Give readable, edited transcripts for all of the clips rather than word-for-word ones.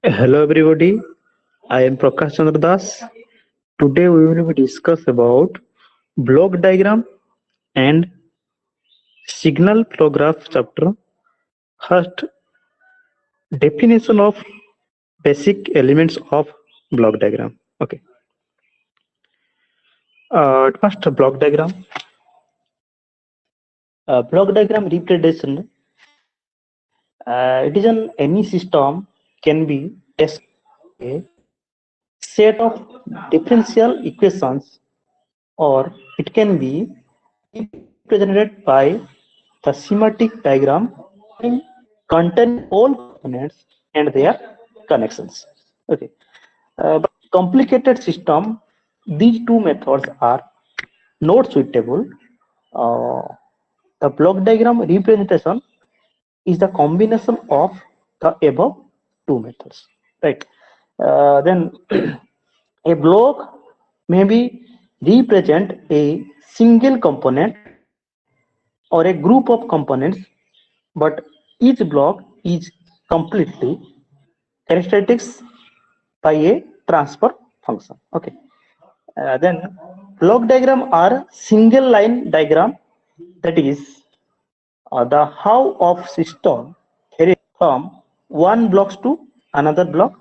Hello everybody, I am Prakash Chandra Das. Today we will be discuss about block diagram and signal flow graph chapter. First, definition of basic elements of block diagram. Okay. First, block diagram. Block diagram representation. It is an any system can be a set of differential equations, or it can be represented by the schematic diagram contain all components and their connections. Okay. But complicated system, these two methods are not suitable. Uh, the block diagram representation is the combination of the above two methods. Right. Then a block may be represent a single component or a group of components, but each block is completely characteristics by a transfer function. Okay. Then block diagram are single line diagram, that is the how of system carry from one blocks to another block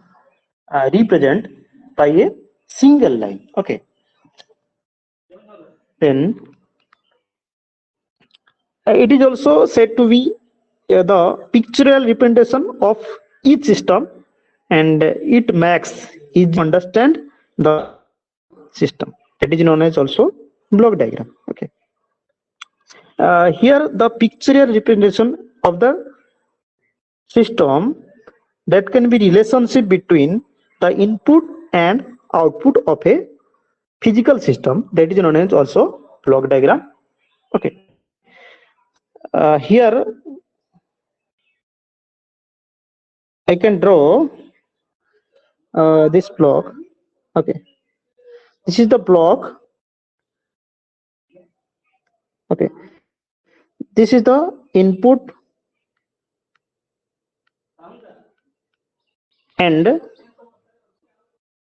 represent by a single line. Okay. Then it is also said to be the pictorial representation of each system, and it makes easy to understand the system. That is known as also block diagram. Okay. Here the pictorial representation of the system, that can be relationship between the input and output of a physical system, that is known as also block diagram. Okay. Here I can draw this block. Okay, this is the block. Okay, this is the input and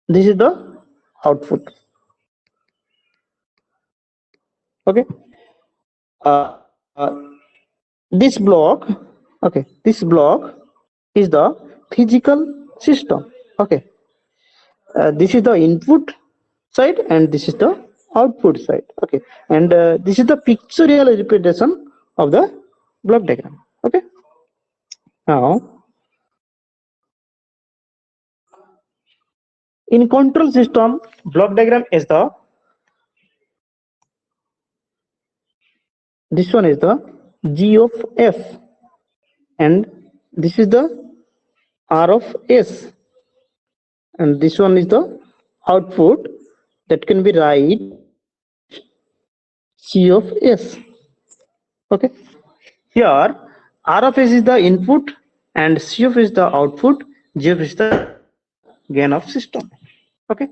this is the output. Okay. uh, uh, this block, okay, this block is the physical system. Okay. This is the input side and this is the output side. Okay, and this is the pictorial representation of the block diagram. Okay. Now in control system, block diagram is the, this one is the G of F, and this is the R of S, and this one is the output, that can be right C of S. Okay. Here R of S is the input and C of S is the output, G of S is the gain of system. Okay.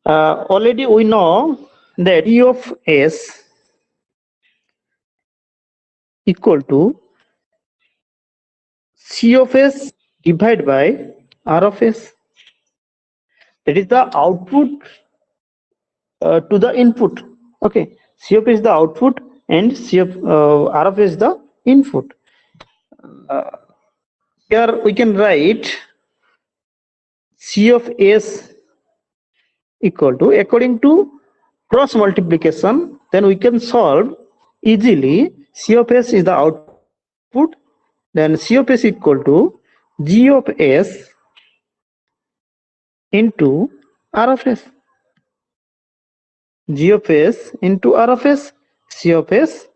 Already we know that E of S equal to C of S divided by R of S. That is the output to the input. Okay, C of S is the output and R of S is the input. Here we can write C of S equal to, according to cross multiplication, then we can solve easily. C of S is the output, then C of S equal to G of S into R of S. G of S into R of S, C of S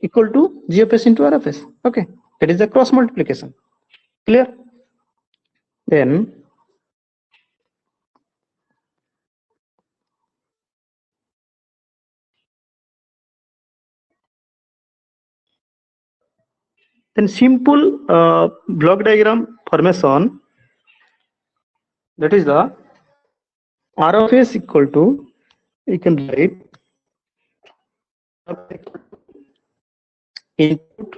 equal to G of S into R of S. Okay, that is the cross multiplication. Clear? Then simple block diagram formation, that is the R of S equal to, you can write input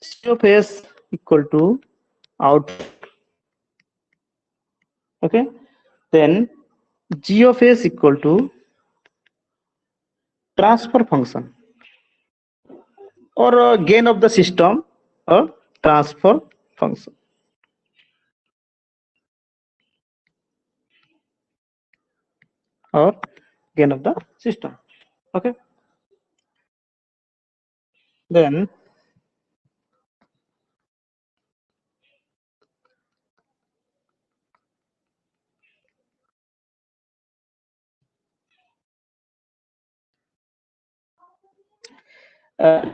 C of S equal to output. Okay, then G of S equal to transfer function or gain of the system or transfer function or gain of the system. Okay, then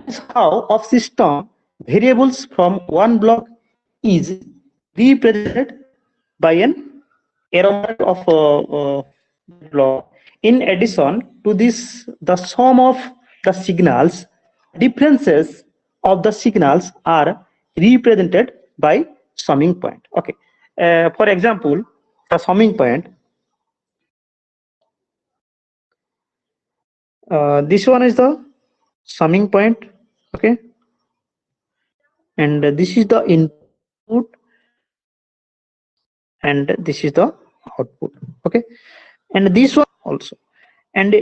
is how of system variables from one block is represented by an arrow of block. In addition to this, the sum of the signals differences of the signals are represented by summing point. Okay, for example, the summing point. This one is the summing point. Okay, and this is the input and this is the output. Okay, and this one also, and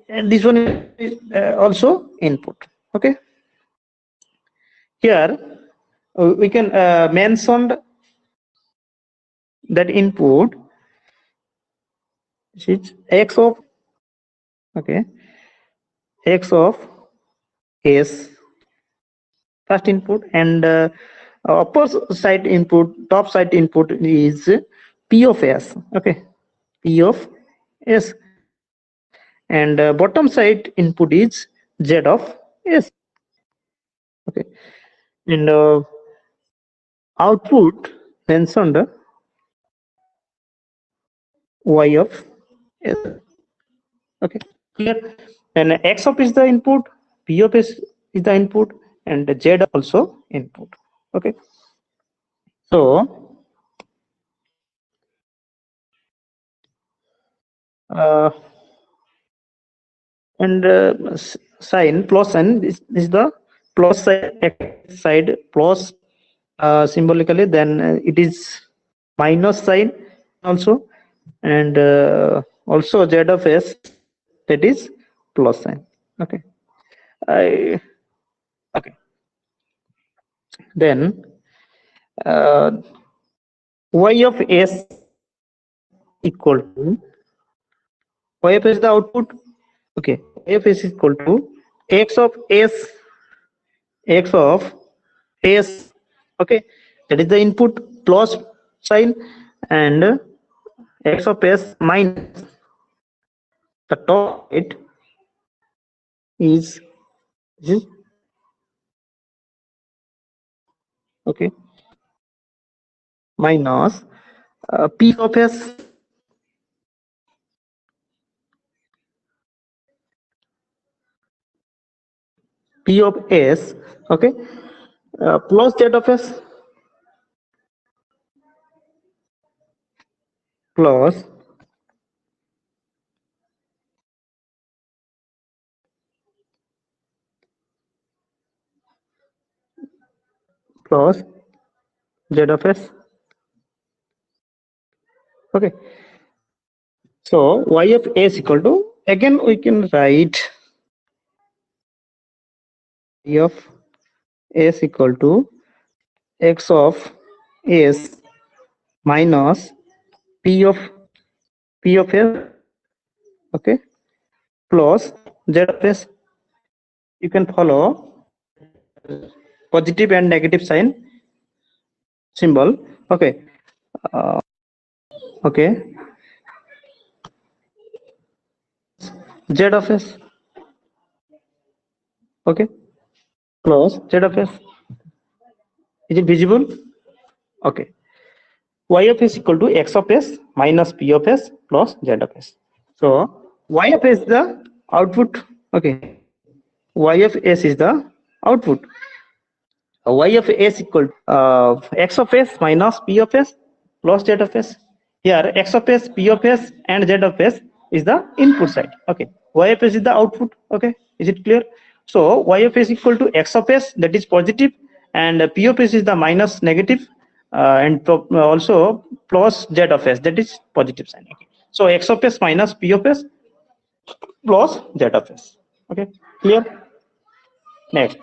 this one is also input. Okay, here we can mention that input is x of, okay, x of s first input, and upper side input, top side input is p of s. Okay, p of s, and bottom side input is z of s. Okay, and output mentioned y of s. Okay, clear. And x of is the input, p of s is the input, and z also input. Okay, so and sign plus sign, this is the plus side plus symbolically, then it is minus sign also, and also z of s, that is plus sign. Okay, okay, then y of s equal to, y of s is the output. Okay, y of s is equal to x of s, x of s. Okay, that is the input plus sign, and x of s minus the top it is this. Okay, minus p of s, p of s. Okay, plus z of s plus plus z of s. Okay, so y of s equal to, again we can write y of s equal to x of s minus p of s. Okay, plus z of s. You can follow positive and negative sign symbol. Okay, okay, z of s. Okay, plus z of s. Is it visible? Okay, y of s equal to x of s minus p of s plus z of s. So y of s is the output. Okay, y of s is the output. Y of s equal to x of s minus p of s plus z of s. Here x of s, p of s, and z of s is the input side. Okay, y of s is the output. Okay, is it clear? So y of s equal to x of s, that is positive, and P of S is the minus negative, and also plus Z of S, that is positive sign. Okay. So X of S minus P of S plus Z of S. Okay, clear? Next.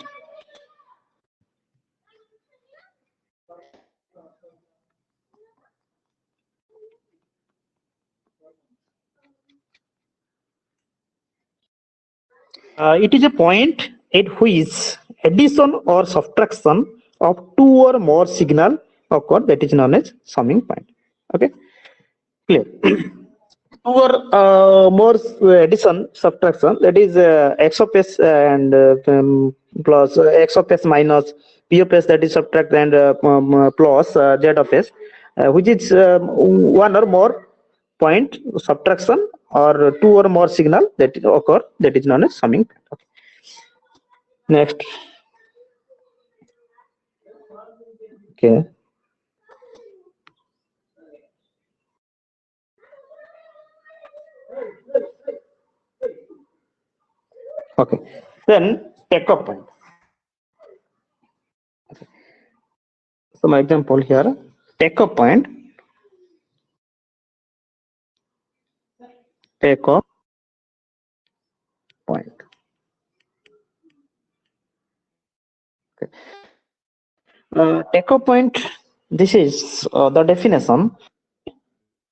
It is a point at which addition or subtraction of two or more signal occur, that is known as summing point. Okay, clear? Two or more addition subtraction, that is X of S and plus X of S minus P of S, that is subtract, and plus Z of S, which is one or more point subtraction or two or more signal that occur, that is known as summing point. Okay. Next. Okay. Okay. Then take off point. Okay. So my example here, take off point. Take off point. Okay. Take off point. This is the definition.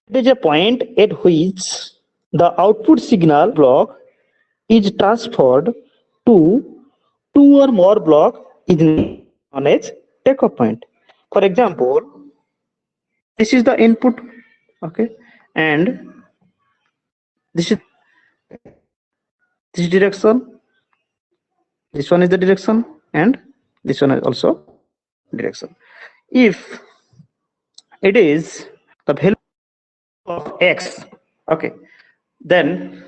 It is a point at which the output signal block is transferred to two or more block is known as take-off point. For example, this is the input, okay, and this is this direction. This one is the direction, and this one is also direction. If it is the value of x, okay, then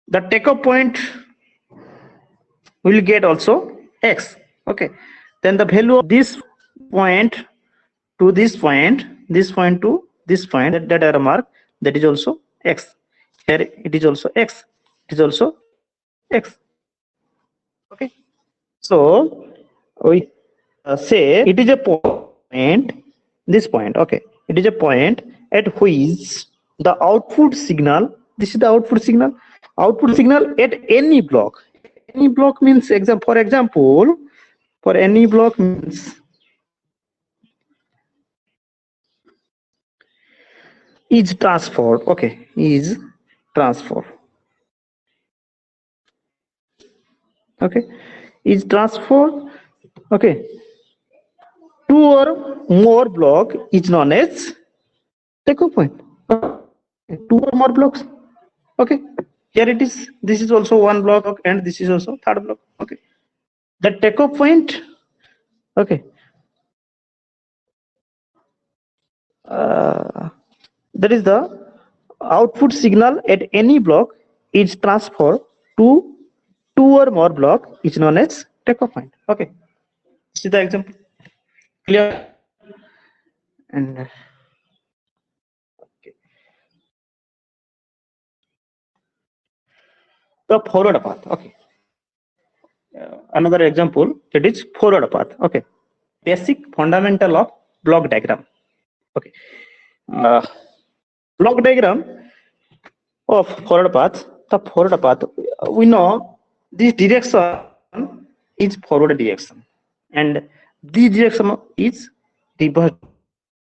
the take-off point will get also x. Okay, then the value of this point to this point, this point to this point, that arrow mark, that is also x. Here it is also x. It is also x. Okay, so we say it is a point. This point, okay, it is a point at which the output signal. This is the output signal. Output signal at any block. Any block means for example, for any block means is transferred. Okay, is transferred. Okay, is transferred. Okay, two or more block is known as take-off point. Two or more blocks. Okay, here it is. This is also one block, and this is also third block. Okay, the take-off point. Okay, that is the output signal at any block is transferred to two or more block is known as take-off point. Okay, this is the example. Clear? And okay, the forward path. Okay, another example, that is forward path. Okay, basic fundamental of block diagram. Okay, uh, block diagram of forward path. The forward path, we know this direction is forward direction, and this direction is reverse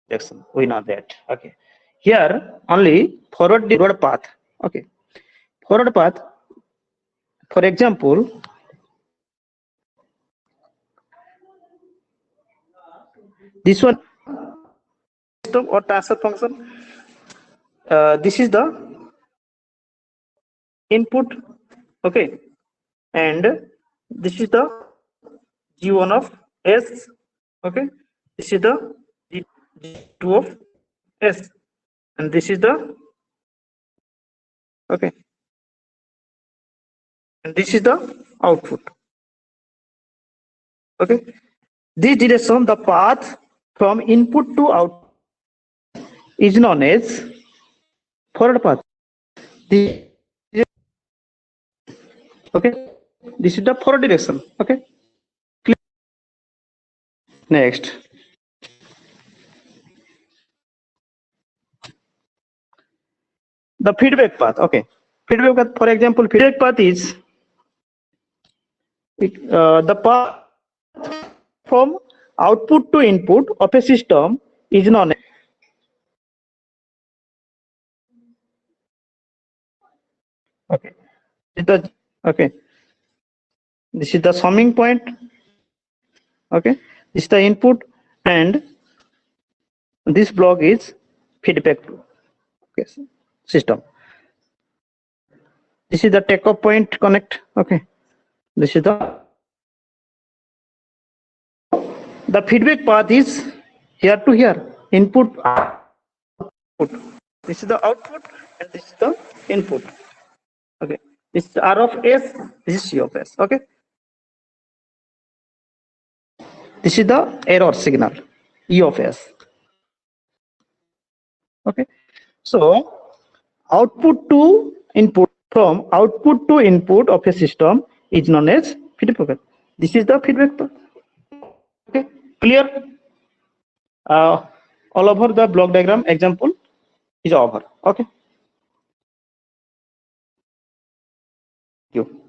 direction. We know that. Okay, here only forward path. Okay, forward path. For example, this one system or transfer function. This is the input. Okay, and this is the G1 of S. Okay, this is the G2 of S, and this is the okay, and this is the output. Okay, this direction, the path from input to output is known as forward path. This, okay, this is the forward direction. Okay, Next, the feedback path. Okay, feedback path. For example, feedback path is the path from output to input of a system is known as. Okay, okay. This is the summing point. Okay, this is the input, and this block is feedback to okay, system. This is the takeoff point connect. Okay, this is the feedback path is here to here. Input, output. This is the output, and this is the input. Okay, this is R of S. This is C of S. Okay, this is the error signal, E of S. Okay, so output to input, from output to input of a system is known as feedback path. This is the feedback path. Okay, clear? All over the block diagram example is over. Okay, thank you.